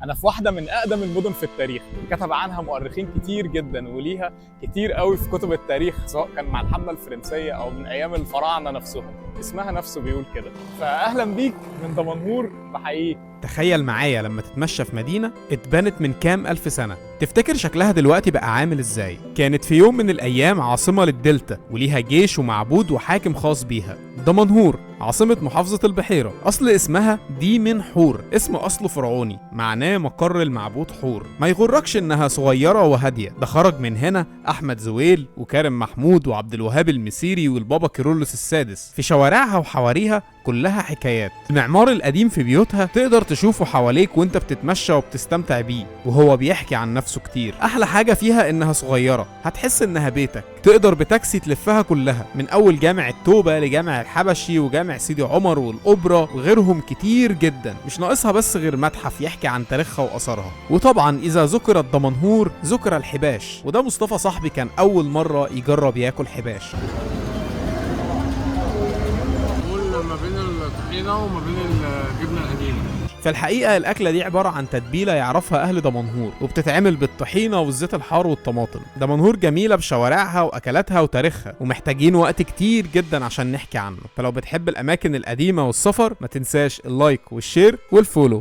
انا في واحده من اقدم المدن في التاريخ، كتب عنها مؤرخين كتير جدا وليها كتير قوي في كتب التاريخ، سواء كان مع الحمله الفرنسيه او من ايام الفراعنه نفسهم. اسمها نفسه بيقول كده. فاهلا بيك من دمنهور، بحييك. تخيل معايا لما تتمشى في مدينة اتبنت من كام ألف سنة، تفتكر شكلها دلوقتي بقى عامل ازاي؟ كانت في يوم من الأيام عاصمة للدلتا وليها جيش ومعبود وحاكم خاص بيها. دمنهور عاصمة محافظة البحيرة. أصل اسمها دي من حور، اسم أصله فرعوني معناه مقر المعبود حور. ما يغركش إنها صغيرة وهادية، ده خرج من هنا أحمد زويل وكارم محمود وعبد الوهاب المسيري والبابا كيرلس السادس. في شوارعها وحواريها كلها حكايات. المعمار القديم في بيوتها تقدر تشوفه حواليك وانت بتتمشى وبتستمتع بيه، وهو بيحكي عن نفسه كتير. احلى حاجة فيها انها صغيرة، هتحس انها بيتك. تقدر بتاكسي تلفها كلها، من اول جامع التوبة لجامع الحبشي وجامع سيدي عمر والاوبرا وغيرهم كتير جدا. مش ناقصها بس غير متحف يحكي عن تاريخها واثارها. وطبعا اذا ذكرت دمنهور ذكر الحباش، وده مصطفى صاحبي كان اول مرة يجرب ياكل حباش. ما بين الطحينه وما بين الجبنه القديمه. في الحقيقة الأكلة دي عبارة عن تتبيلة يعرفها أهل دمنهور، وبتتعمل بالطحينة والزيت الحار والطماطم. دمنهور جميلة بشوارعها وأكلاتها وتاريخها، ومحتاجين وقت كتير جدا عشان نحكي عنه. فلو بتحب الأماكن القديمة والسفر ما تنساش اللايك والشير والفولو.